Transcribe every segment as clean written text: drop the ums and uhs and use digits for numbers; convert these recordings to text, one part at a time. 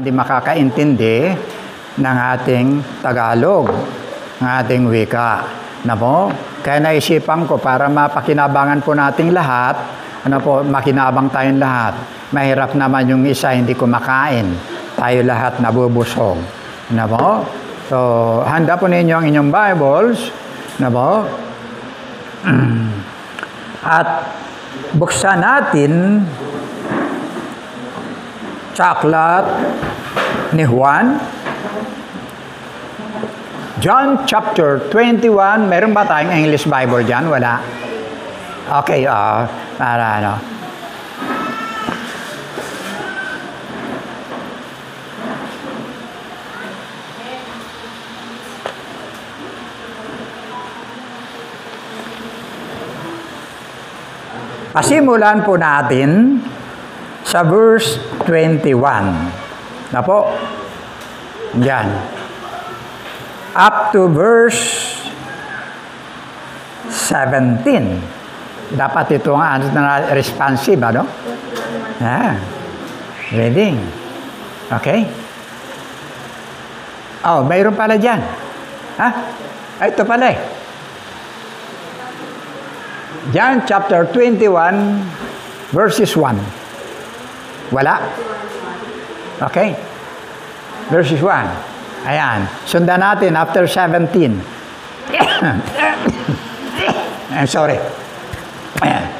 hindi makakaintindi ng ating Tagalog, ng ating wika. Kaya naisipan ko para mapakinabangan po nating lahat, makinabang tayong lahat. Mahirap naman yung isa hindi kumakain. Tayo lahat nabubusog. So, handa po ninyo ang inyong Bibles. At buksan natin Aklat ni Juan. John chapter 21. Meron ba tayong English Bible dyan? Wala. Okay, para ano. Pasimulan po natin sa verse 21. Yan. Up to verse 17. Dapat ito ang responsive, reading. Okay? Mayroon pala dyan. Ito pala eh. John chapter 21, verses 1. Wala? Okay. Verses 1. Ayan. Sundan natin after 17. I'm sorry. Ayan.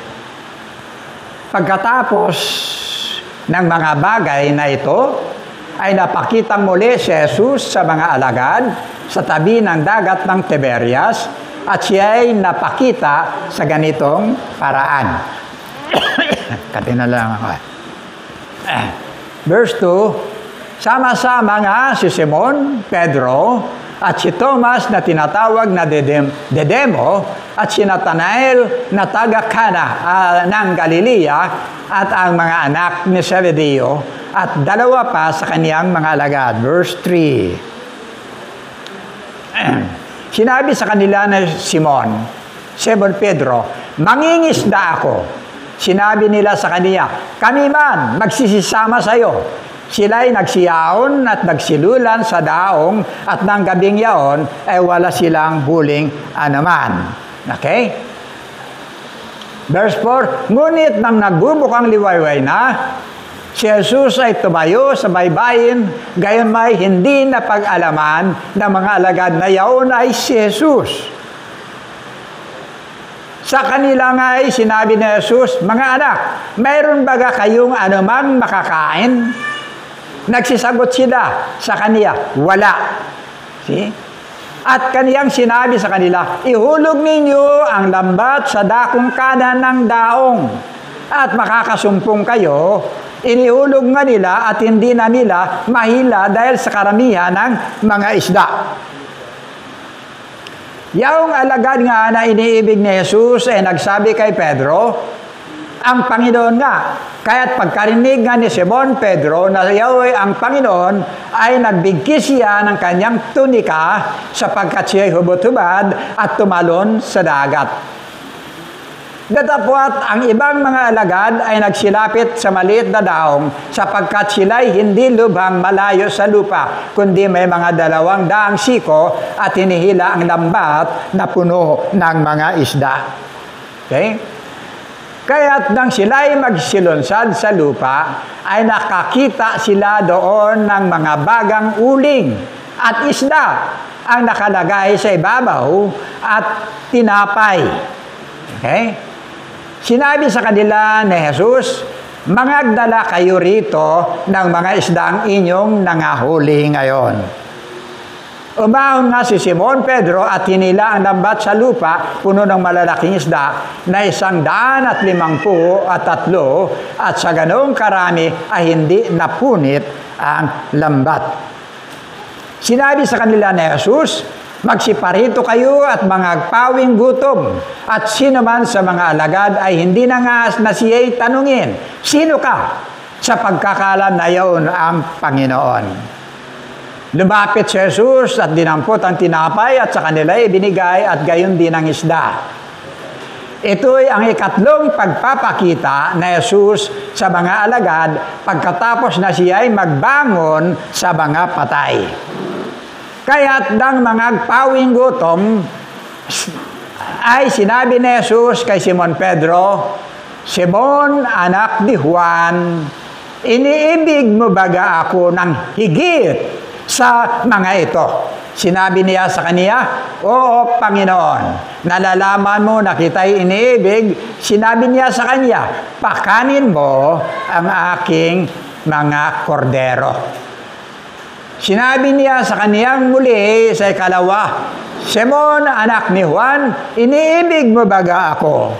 Pagkatapos ng mga bagay na ito, ay napakitang muli si Jesus sa mga alagad sa tabi ng dagat ng Tiberias, at siya ay napakita sa ganitong paraan. Katina lang ako. Verse 2, sama-sama nga si Simon, Pedro, at si Thomas na tinatawag na Didimo, at si Nathanael na taga-Cana ng Galilea, at ang mga anak ni Zebedeo, at dalawa pa sa kaniyang mga alagad. Verse 3, sinabi sa kanila na Simon Pedro, mangingisda ako. Sinabi nila sa kaniya, kami man magsisisama sa iyo. Sila'y nagsiyaon at nagsilulan sa daong, at ng gabing yaon ay wala silang huling anuman. Okay? Verse 4, ngunit nang nagbubukang liwayway na, si Jesus ay tumayo sa baybayin, gayon may hindi napag-alaman ng mga alagad na yaon ay si Jesus. Sa kanila nga ay sinabi ni Jesus, mga anak, mayroon baga kayong anumang makakain? Nagsisagot sila sa kaniya, wala. See? At kaniyang sinabi sa kanila, ihulog ninyo ang lambat sa dakong kanan ng daong, at makakasumpong kayo. Inihulog nga nila at hindi na nila mahila dahil sa karamihan ng mga isda. Yaong alagad nga na iniibig ni Jesus ay nagsabi kay Pedro, ang Panginoon nga. Kaya't pagkarinig nga ni Simon Pedro na yaoy ang Panginoon, ay nagbigkis siya ng kanyang tunika sapagkat siya'y hubot-hubad at tumalon sa dagat. Datapwat ang ibang mga alagad ay nagsilapit sa maliit na daong sapagkat sila'y hindi lubhang malayo sa lupa, kundi may mga 200 siko at hinihila ang lambat na puno ng mga isda. Okay? Kaya't nang sila'y magsilunsad sa lupa, ay nakakita sila doon ng mga bagang uling at isda ang nakalagay sa ibabaw at tinapay. Okay? Sinabi sa kanila ni Jesus, mangagdala kayo rito ng mga isdang inyong nangahuli ngayon. Umahon nga si Simon Pedro at hinila ang lambat sa lupa, puno ng malalaking isda, na 153 at sa ganoong karami ay hindi napunit ang lambat. Sinabi sa kanila ni Jesus, magsiparito kayo at mangagpawing gutom, at sino man sa mga alagad ay hindi nangas na siya'y tanungin, sino ka? Sa pagkakalam na yaon ang Panginoon. Lumapit si Jesus at dinampot ang tinapay at sa kanila ibinigay at gayon din ang isda. Ito'y ang ikatlong pagpapakita na Jesus sa mga alagad pagkatapos na siya'y magbangon sa mga patay. Kaya't nang mga pawing gutom, ay sinabi ni Jesus kay Simon Pedro, Simon, anak ni Juan, iniibig mo baga ako ng higit sa mga ito? Sinabi niya sa kaniya, Oo, Panginoon, nalalaman mo na kita'y iniibig. Sinabi niya sa kanya, pakanin mo ang aking mga kordero. Sinabi niya sa kaniyang muli sa ikalawa, Simon, anak ni Juan, iniibig mo baga ako?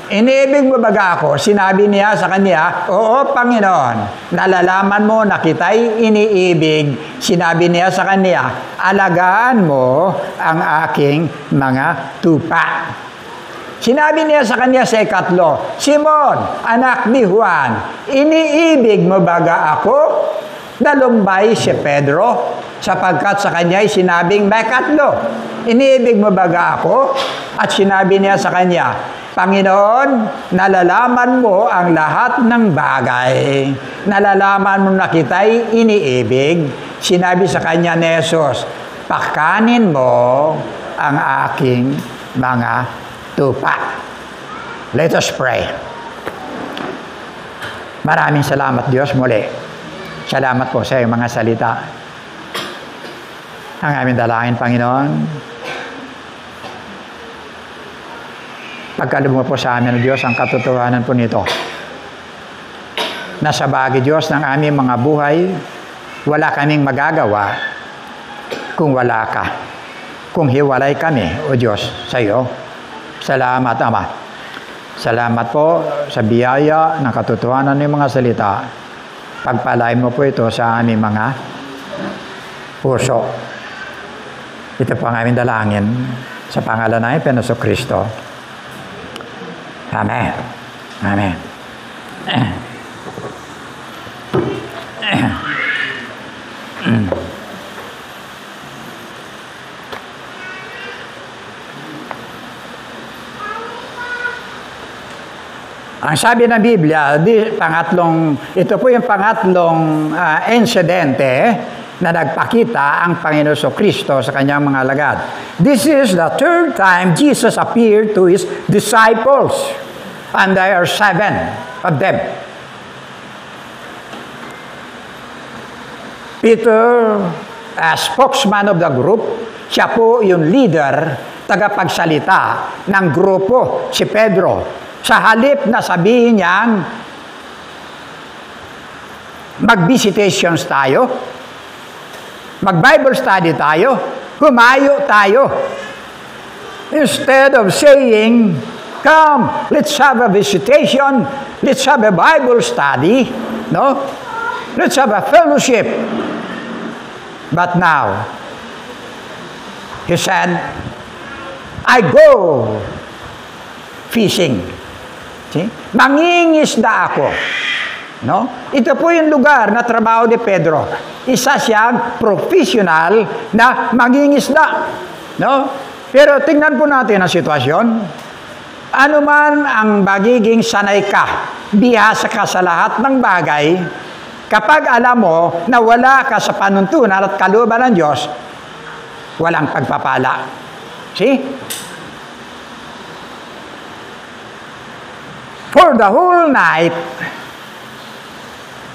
Iniibig mo baga ako? Sinabi niya sa kanya, Oo, Panginoon, nalalaman mo na kita'y iniibig. Sinabi niya sa kanya, alagaan mo ang aking mga tupa. Sinabi niya sa kanya sa ikatlo, Simon, anak ni Juan, iniibig mo baga ako? Nalumbay si Pedro, sapagkat sa kanya'y sinabing may katlo. Iniibig mo baga ako? At sinabi niya sa kanya, Panginoon, nalalaman mo ang lahat ng bagay. Nalalaman mo na kita'y iniibig. Sinabi sa kanya ni Jesus, pakanin mo ang aking mga tupa. Let us pray. Maraming salamat, Diyos, muli. Salamat po sa iyong mga salita. Ang aming dalangin, Panginoon, pagkaloob mo po sa amin, Diyos, ang katotohanan po nito. Nasa bahagi, Diyos, ng aming mga buhay, wala kaming magagawa kung wala ka. Kung hiwalay kami, O Diyos, sa iyo. Salamat, Ama. Salamat po sa biyaya ng katotohanan ng mga salita. Pagpalain mo po ito sa aming mga puso. Ito po ang aming dalangin sa pangalan ng Panginoong Kristo. Amen. Amen. Ang sabi ng Biblia, ito po yung pangatlong insidente na nagpakita ang Panginoon Kristo sa kanyang mga alagad. This is the third time Jesus appeared to His disciples, and there are 7 of them. Peter, as spokesman of the group, siya po yung leader, tagapagsalita ng grupo, si Pedro. Sa halip na sabihin niyang mag-visitations tayo, mag-Bible study tayo, humayo tayo. Instead of saying, come, let's have a visitation, let's have a Bible study, no? Let's have a fellowship. But now, he said, I go fishing. See? Mangingisda ako. No? Ito po yung lugar na trabaho ni Pedro. Isa siyang professional na mangingisda. No? Pero tingnan po natin ang sitwasyon. Ano man ang magiging sanay ka, bihasa ka sa lahat ng bagay, kapag alam mo na wala ka sa panuntunan at kalooban ng Diyos, walang pagpapala. See? For the whole night,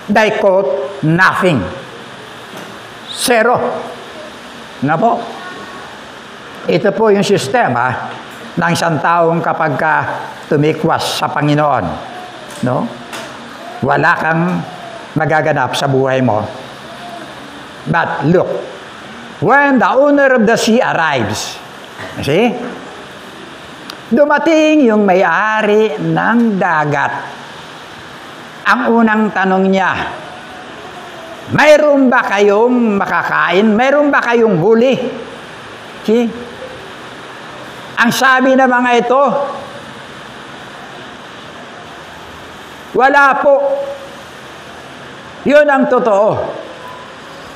they caught nothing. Zero. Na po? Ito po yung sistema ng isang taong kapag ka tumikwas sa Panginoon. No? Wala kang magaganap sa buhay mo. But look, when the owner of the sea arrives, see? Dumating yung may-ari ng dagat. Ang unang tanong niya, mayroon ba kayong makakain? Mayroon ba kayong huli? See? Ang sabi ng mga ito, wala po. Yun ang totoo.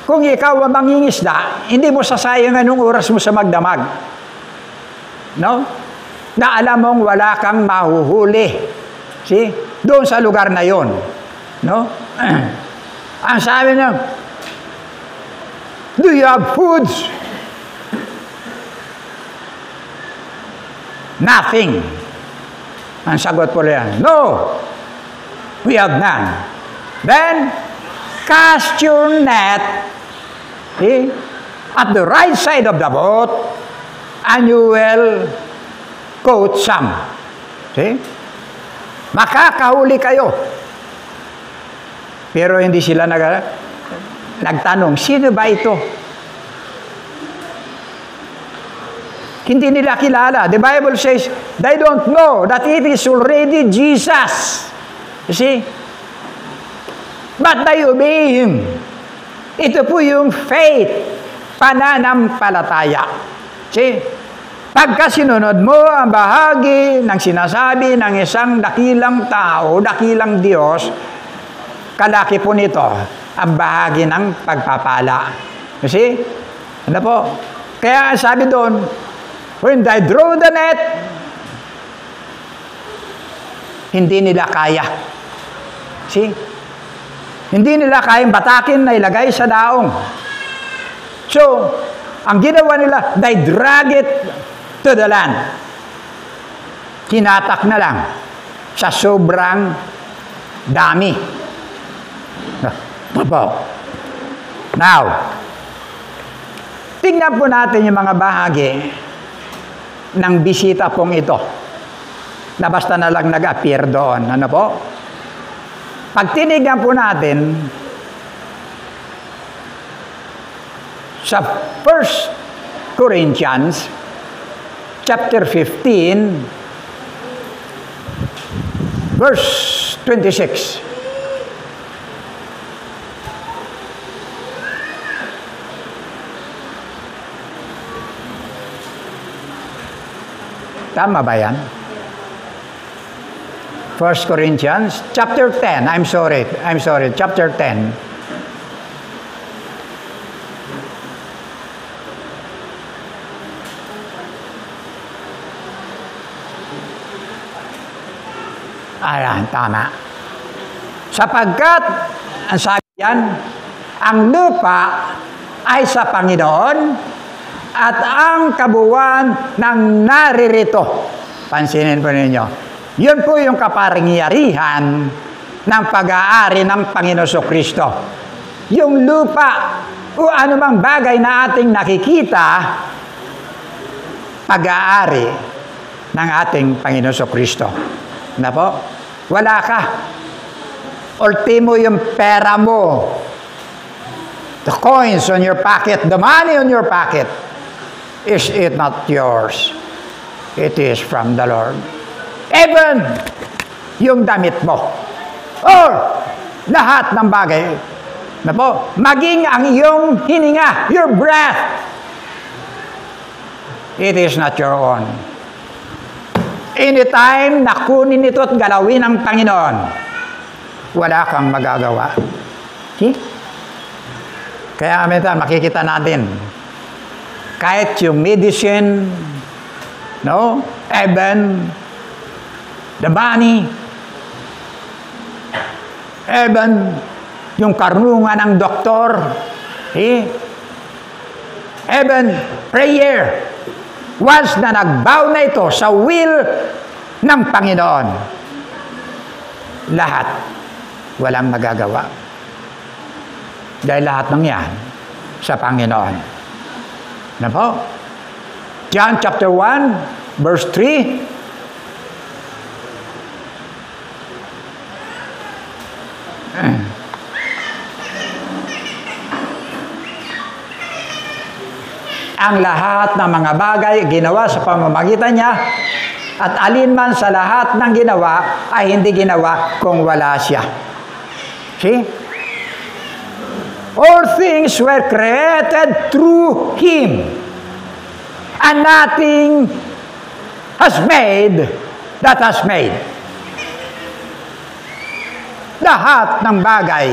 Kung ikaw ang mangingisda, hindi mo sasayangan ng oras mo sa magdamag. No? na alam mong wala kang mahuhuli. See? Doon sa lugar na yon. No? Ang sabi niya, do you have foods? Nothing. Ang sagot po yan, no, we have none. Then, cast your net, see, at the right side of the boat, and you will caught some. See? Makakahuli kayo. Pero hindi sila nagtanong, sino ba ito? Hindi nila kilala. The Bible says, they don't know that it is already Jesus. You see? But they obey Him. Ito po yung faith, pananampalataya. See? Pagka sinunod mo ang bahagi ng sinasabi ng isang dakilang tao, dakilang Diyos, kalaki po nito ang bahagi ng pagpapala. You see? Ano po? Kaya sabi doon, when they draw the net, hindi nila kaya. See? Hindi nila kayang batakin na ilagay sa daong. So, ang ginawa nila, they drag it to the land. Kinatak na lang sa sobrang dami. Now, tingnan po natin yung mga bahagi ng bisita pong ito na basta na lang nag-appear doon. Ano po? Pag tinignan po natin sa 1 Corinthians chapter 15 verse 26. Tama ba yan? 1 Corinthians chapter 10. I'm sorry, chapter 10. Ayan, tama. Sapagkat, ang sabi yan, ang lupa ay sa Panginoon at ang kabuuan ng naririto. Pansinin po ninyo. Yun po yung kapangyarihan ng pag-aari ng Panginoon Kristo. Yung lupa o anumang bagay na ating nakikita, pag-aari ng ating Panginoon Kristo. Na po? Wala ka. Ultimo yung pera mo. The coins on your pocket, the money on your pocket, is it not yours? It is from the Lord. Even yung damit mo. Or lahat ng bagay. Na po? Maging ang iyong hininga, your breath. It is not your own. Anytime na kunin ito at galawin ng Panginoon, wala kang magagawa. See? Kaya minsan makikita natin, kahit yung medicine, no? Even the money, even yung karunungan ng doktor, see? Even prayer, once na nagbow na ito sa will ng Panginoon, lahat walang magagawa. Dahil lahat ng yan sa Panginoon. Ano po? John chapter 1, verse 3. Ang lahat ng mga bagay ginawa sa pamamagitan niya, at alinman sa lahat ng ginawa ay hindi ginawa kung wala siya. See? All things were created through Him, and nothing has made that has made. Lahat ng bagay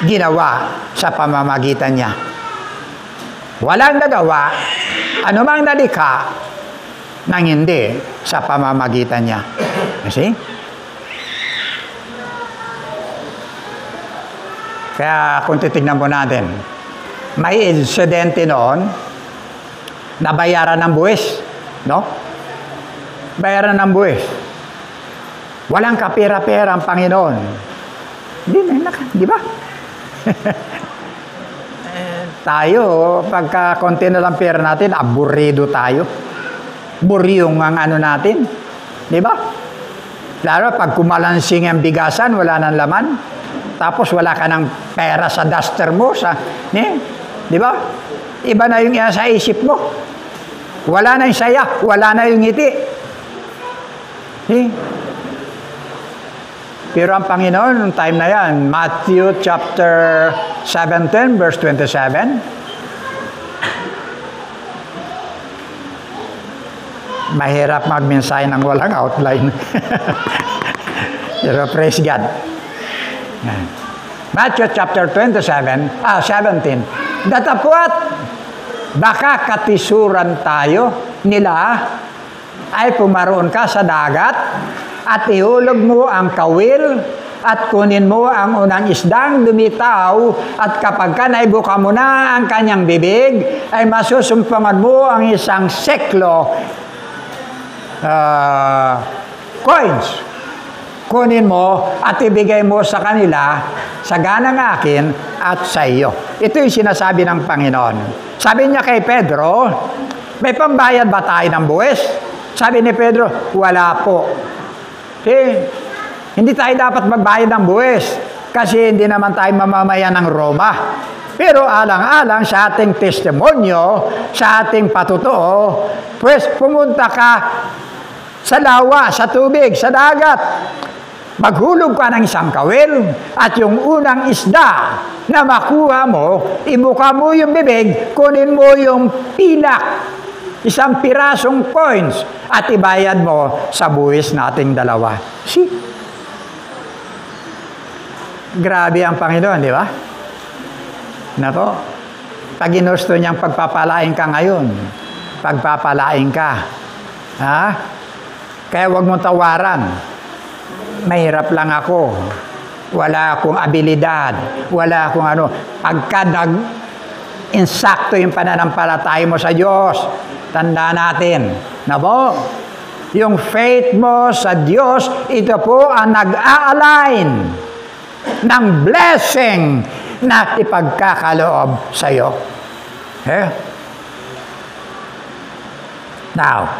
ginawa sa pamamagitan niya. Walang nagawa, anumang nalikha, nang hindi sa pamamagitan niya. You see? Kaya kung titignan po natin, may insidente noon, nabayaran ng buwis, no? Bayaran ng buwis. Walang kapera-pera ang Panginoon. Di ba? Tayo, pagka konti na lang pera natin, aburido tayo. Buryong ang ano natin. Di ba? Lalo, pag kumalansing ang bigasan, wala nang laman. Tapos wala ka ng pera sa duster mo. Di ba? Iba na yung sa isip mo. Wala na yung saya. Wala na yung ngiti. Pero ang Panginoon, nung time na yan, Matthew chapter 17, verse 27, mahirap magmensahe ng walang outline. Pero praise God. Matthew chapter 17, datapwat, baka katisuran tayo nila ay pumaroon ka sa dagat at ihulog mo ang kawil at kunin mo ang unang isdang lumitaw at kapag ka naibuka mo na ang kanyang bibig ay masusumpungan mo ang isang seklo coins. Kunin mo at ibigay mo sa kanila sa ganang akin at sa iyo. Ito yung sinasabi ng Panginoon. Sabi niya kay Pedro, may pambayad ba tayo ng buwis? Sabi ni Pedro, wala po. Hindi tayo dapat magbayad ng buwis kasi hindi naman tayo mamamayan ng Roma. Pero alang-alang sa ating testimonyo, sa ating patutuo, pues pumunta ka sa lawa, sa tubig, sa dagat. Maghulog ka ng isang kawil at yung unang isda na makuha mo, ibuka mo yung bibig, kunin mo yung pilak, isang pirasong coins at ibayad mo sa buwis nating dalawa. See? Grabe ang Panginoon, di ba? Nako, pag ginusto niyang pagpapalain ka ngayon, pagpapalain ka. Ha? Kaya huwag mong tawaran. Mahirap lang ako. Wala akong abilidad. Wala akong ano. Pagka insakto yung pananampalataya mo sa Diyos, tanda natin, na po, yung faith mo sa Diyos, ito po ang nag-a-align ng blessing na ipagkakaloob sa iyo. Okay? Now,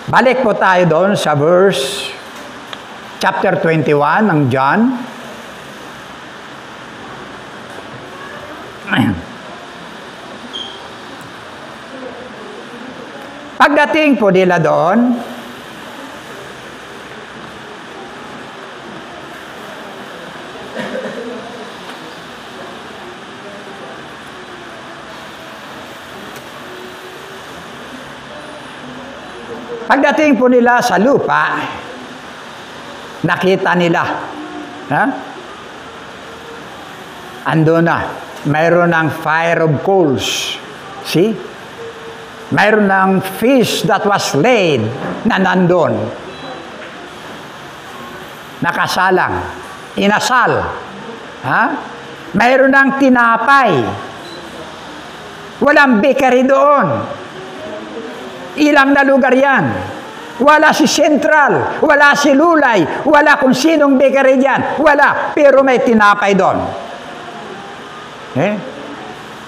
balik po tayo doon sa verse chapter 21 ng John. Pagdating po nila doon, pagdating po nila sa lupa, nakita nila, ando na, mayroon ng fire of coals. See? Mayroon ng fish that was laid na nandun. Nakasalang, inasal. Mayroon ng tinapay. Walang bakery doon. Ilang na lugar yan. Wala si Central, wala si Lulay, wala kung sinong bakery dyan. Wala, pero may tinapay doon.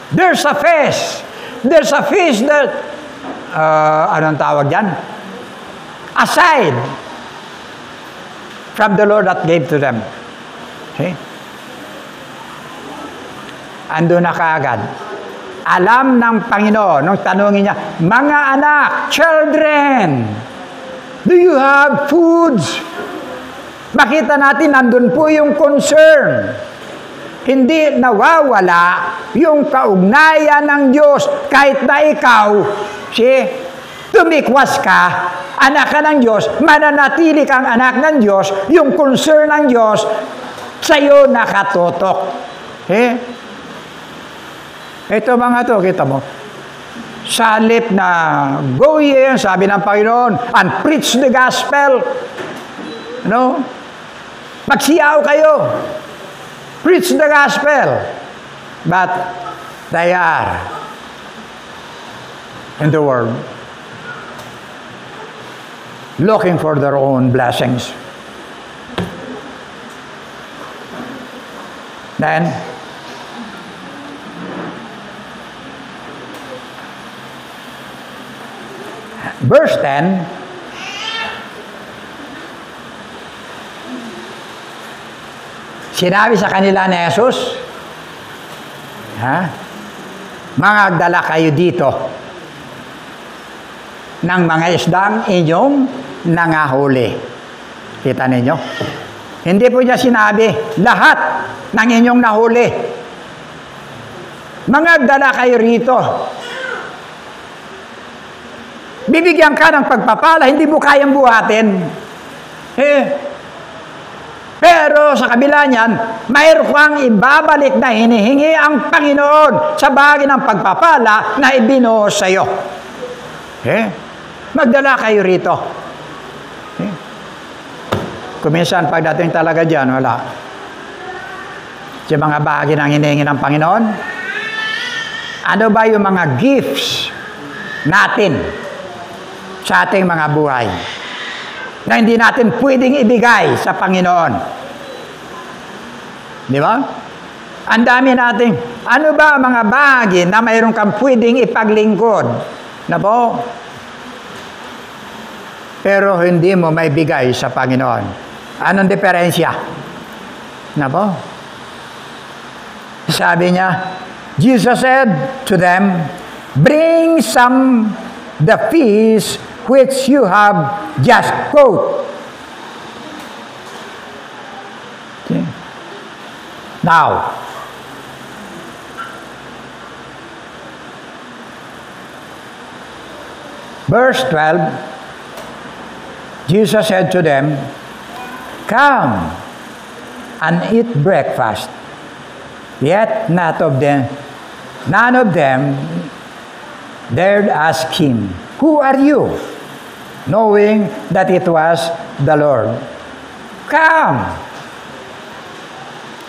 There's a fish. There's a fish that, anong tawag dyan? Aside from the Lord that gave to them. Ando na kaagad. Alam ng Panginoon, nung tanongin niya, mga anak, children, do you have foods? Makita natin, nandun po yung concern. Hindi nawawala yung kaugnayan ng Diyos. Kahit na ikaw, tumikwas ka, anak ka ng Diyos, mananatili kang anak ng Diyos, yung concern ng Diyos, sa'yo nakatutok. Ito mga to, kita mo. Sa halip na go ye, sabi ng Panginoon, and preach the gospel. No? Magsiyaw kayo. Preach the gospel. But they are in the world looking for their own blessings. Then, verse 10, sinabi sa kanila ni Jesus, magdala kayo dito ng mga isdang inyong nangahuli. Kita ninyo? Hindi po niya sinabi, lahat ng inyong nahuli. Magdala kayo rito. Bibigyan ka ng pagpapala, hindi mo kayang buhatin. Pero sa kabila niyan, mayroon kang ibabalik na hinihingi ang Panginoon sa bagay ng pagpapala na ibinuhos sa iyo. Magdala kayo rito. Kuminsan pagdating talaga dyan, wala. Sa mga bagay na hinihingi ng Panginoon, ano ba yung mga gifts natin sa ating mga buhay na hindi natin pwedeng ibigay sa Panginoon? Di ba? Ang dami natin. Ano ba mga bagay na mayroon kang pwedeng ipaglingkod? Na po? Pero hindi mo maibigay sa Panginoon. Anong diferensya? Na po? Sabi niya, Jesus said to them, bring some the fish which you have just caught. Okay. Now, verse 12, Jesus said to them, come and eat breakfast. Yet none of them dared ask him, who are you? Knowing that it was the Lord. Come!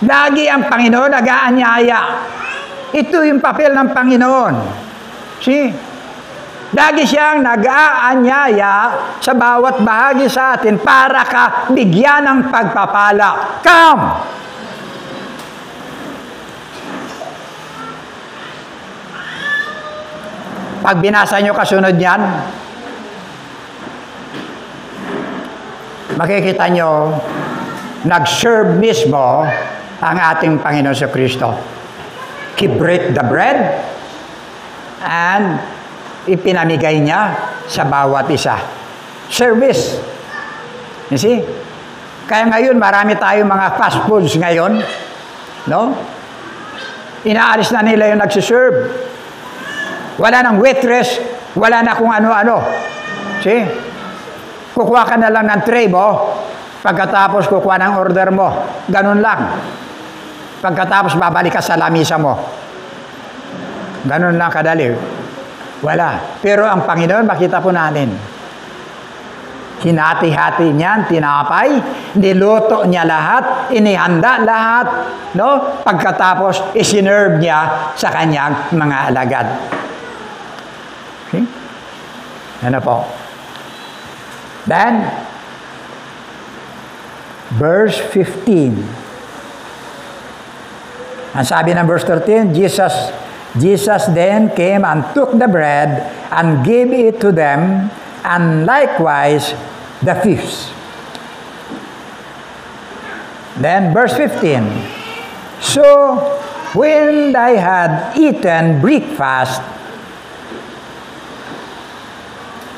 Lagi ang Panginoon nag-aanyaya. Ito yung papel ng Panginoon. See? Lagi siyang nag-aanyaya sa bawat bahagi sa atin para ka bigyan ng pagpapala. Come! Pag binasa nyo kasunod niyan, makikita nyo, nag-serve mismo ang ating Panginoon sa Kristo. He break the bread and ipinamigay niya sa bawat isa. Service. You see? Kaya ngayon, marami tayong mga fast foods ngayon. No? Inaalis na nila yung nagsiserve. Wala nang waitress, wala na kung ano-ano. See? Kukuha ka na lang ng tray mo, pagkatapos kukuha ng order mo. Ganun lang. Pagkatapos babalik ka sa lamisa mo. Ganun lang kadali. Wala. Pero ang Panginoon, makita po natin. Hinati-hati niyan, tinapay, niluto niya lahat, inihanda lahat, no? Pagkatapos, isinerve niya sa kanyang mga alagad. Okay? Ano po? Then, verse 15. Ang sabi ng verse 13, Jesus then came and took the bread and gave it to them, and likewise the fish. Then verse 15. So when they had eaten breakfast,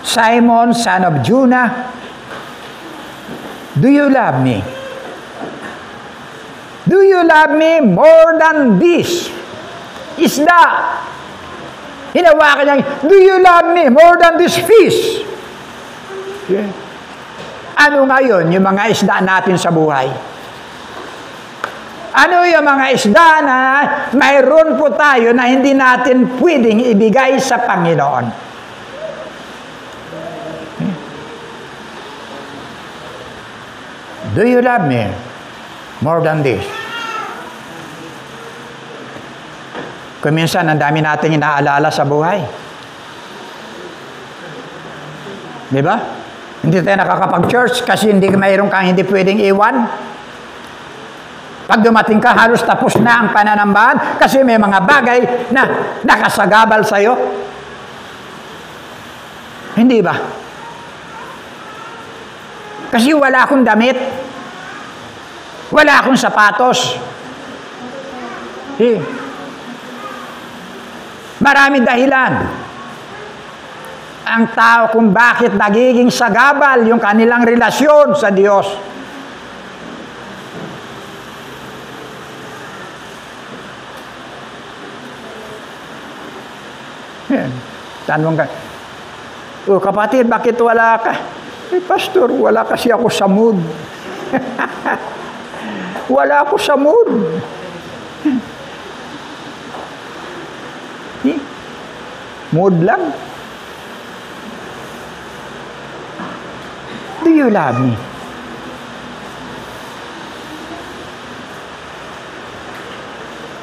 Simon, son of Jonah, do you love me? Do you love me more than this? Isda. Hinawakan niya, do you love me more than this fish? Okay. Ano ngayon yung mga isda natin sa buhay? Ano yung mga isda na mayroon po tayo na hindi natin pwedeng ibigay sa Panginoon? Do you love me more than this? Kung minsan, ang dami natin inaalala sa buhay. Di ba? Hindi tayo nakakapag-church kasi mayroon kang hindi pwedeng iwan. Pag dumating ka, halos tapos na ang pananambahan kasi may mga bagay na nakasagabal sa'yo. Hindi ba? Kasi wala akong damit. Wala akong sapatos. Maraming dahilan ang tao kung bakit nagiging sagabal yung kanilang relasyon sa Diyos. Tanong ka, kapatid, bakit wala ka? Pastor, wala kasi ako sa mood. Wala ako sa mood. Mood lang. Do you love me?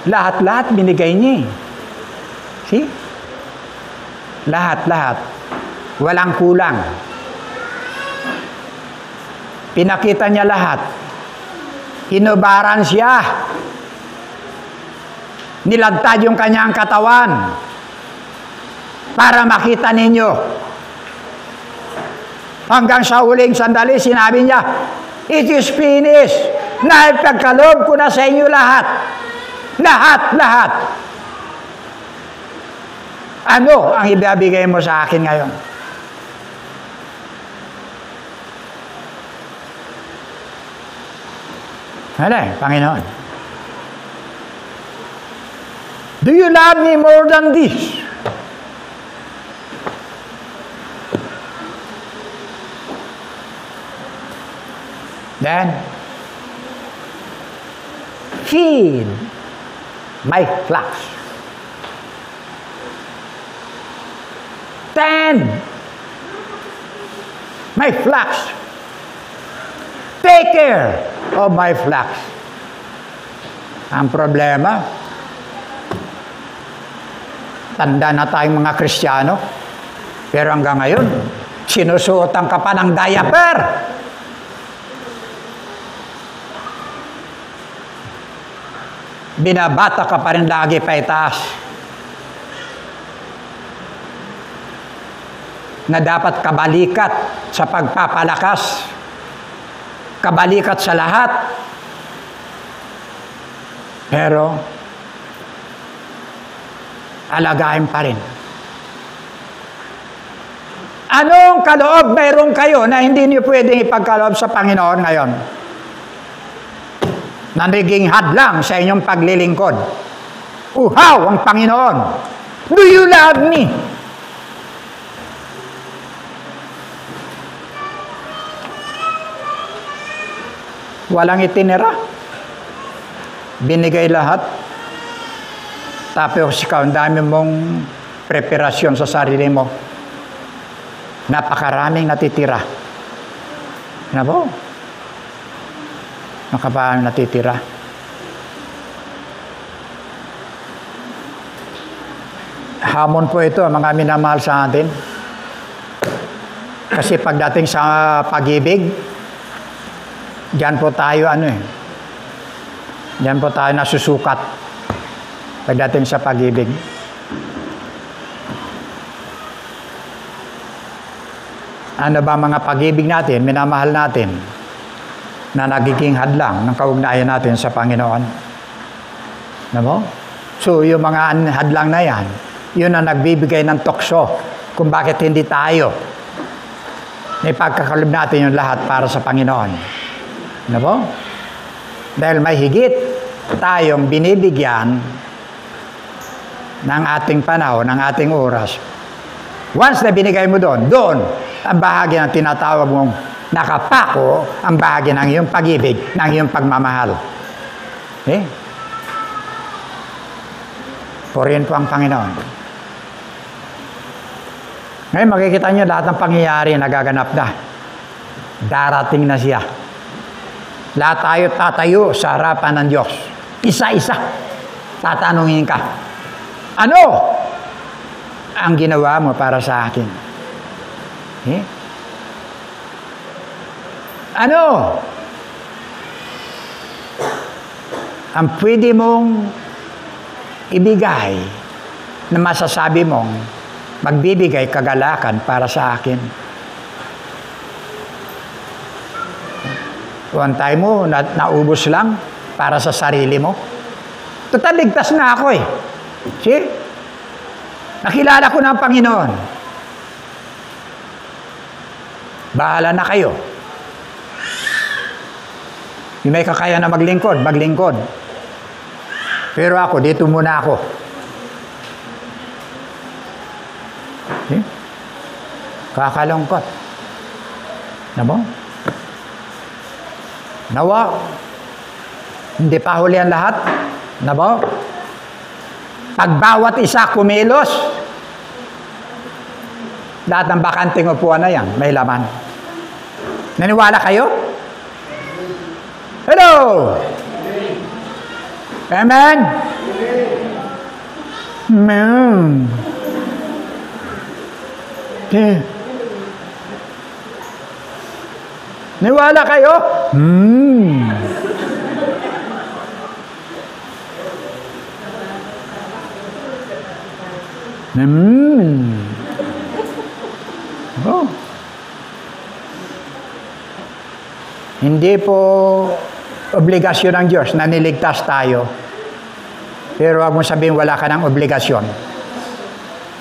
Lahat-lahat binigay niya. See? Lahat-lahat. Walang kulang. Pinakita niya lahat. Hinubaran siya. Nilagtad yung kanyang katawan para makita ninyo. Hanggang sa huling sandali, sinabi niya, it is finished. Naipagkaloob ko na sa inyo lahat. Lahat. Ano ang ibabigay mo sa akin ngayon? Panginoon. Do you love me more than this? Then, feed my flocks. Tend my flocks. Take care of my flocks. Ang problema, tanda na tayong mga Kristiyano, pero hanggang ngayon, sinusuotan ka pa ng diaper. Binabata ka pa rin lagi pa itaas. Na dapat kabalikat sa pagpapalakas. Kabalikat sa lahat. Pero, alagain pa rin. Anong kaloob mayroon kayo na hindi niyo pwedeng ipagkaloob sa Panginoon ngayon? Nagiging hadlang sa inyong paglilingkod. Uhaw ang Panginoon. Do you love me? Walang itinira. Binigay lahat. Tapos ikaw, ang dami mong preparasyon sa sarili mo. Napakaraming natitira. Ano po? Nakapaano natitira. Hamon po ito, mga minamahal sa atin. Kasi pagdating sa pag-ibig, diyan po tayo diyan po tayo nasusukat pagdating sa pag-ibig. Ano ba mga pag-ibig natin, minamahal natin, na nagiging hadlang ng kaugnayan natin sa Panginoon? Ano? So, yung mga hadlang na yan, yun ang nagbibigay ng tukso kung bakit hindi tayo ipagkakalob natin yung lahat para sa Panginoon. Ano po? Dahil may higit tayong binibigyan ng ating panahon, ng ating oras. Once na binigay mo doon ang bahagi ng tinatawag mong nakapako, ang bahagi ng iyong pag-ibig, ng iyong pagmamahal. Purihin po ang Panginoon. Ngayon makikita niyo lahat ng pangyayari nagaganap na. Darating na siya. Lahat tayo tatayo sa harapan ng Diyos. Isa-isa. Tatanungin ka. Ano ang ginawa mo para sa akin? Ano ang pwede mong ibigay na masasabi mong magbibigay kagalakan para sa akin? One time mo, naubos lang para sa sarili mo. Total, ligtas na ako eh. See? Nakilala ko na ang Panginoon. Bahala na kayo. Yung may kakaya na maglingkod, maglingkod. Pero ako, dito muna ako. See? Kakalungkot. Namo? Nawa, hindi pa huli ang lahat. Nabo? Pag bawat isa kumilos, lahat ng bakanting upuan na yan, may laman. Naniwala kayo? Hello? Amen? Amen. Okay. Niwala kayo? Oh. Hindi po obligasyon ng Diyos na niligtas tayo. Pero wag mo sabihin wala ka ng obligasyon.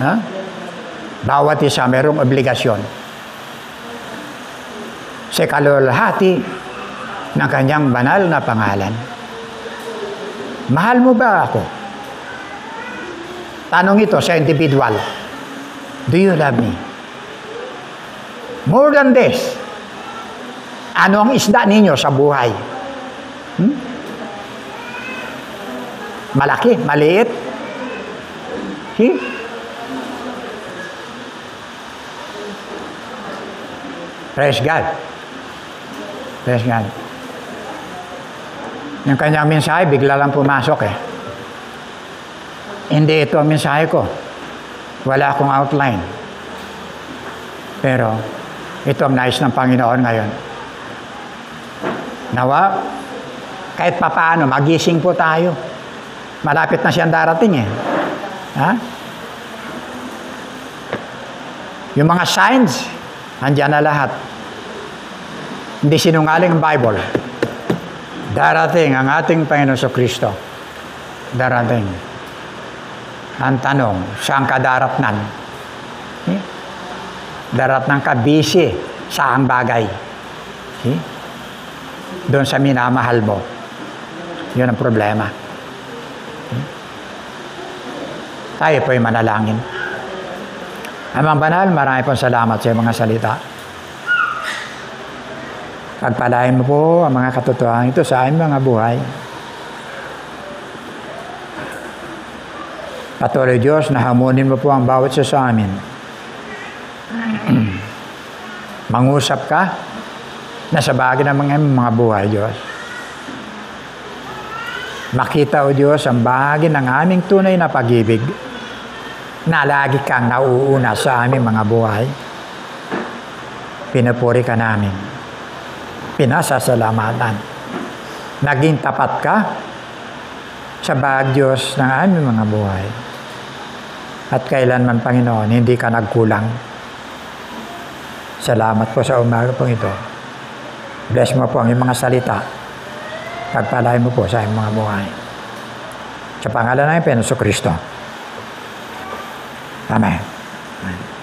Ha? Bawat isa merong obligasyon sa kalulahati ng kanyang banal na pangalan. Mahal mo ba ako? Tanong ito sa individual. Do you love me? More than this, ano ang isda ninyo sa buhay? Malaki? Maliit? Praise God. Praise God. Yung kanyang mensahe, bigla lang pumasok eh. Hindi ito ang mensahe ko. Wala akong outline. Pero, ito ang nais ng Panginoon ngayon. Nawa, kahit papaano, magising po tayo. Malapit na siyang darating eh. Ha? Yung mga signs, andyan na lahat. Hindi sinungaling ang Bible. Darating ang ating Panginoon Kristo. Darating. Ang tanong, saan ka daratnan? Daratnan ka busy sa ang bagay. Doon sa minamahal mo. Yun ang problema. Tayo po'y manalangin. Amang Banal, marami pong salamat sa mga salita. Pagpalain mo po ang mga katotohanan ito sa aming mga buhay. Patuloy Diyos, na hamunin mo po ang bawat isa sa amin. Mangusap ka na sa bagay ng mga buhay, Diyos. Makita, O Diyos, ang bahagi ng aming tunay na pag-ibig na lagi kang nauuna sa aming mga buhay. Pinupuri ka namin. Pinasasalamatan. Naging tapat ka sa bahag, Diyos, ng aming mga buhay. At kailanman, Panginoon, hindi ka nagkulang. Salamat po sa umaga po ito. Bless mo po ang iyong mga salita. Pagpalain mo po sa iyong mga buhay. Sa pangalan ng Panginoon Kristo. Amen. Amen.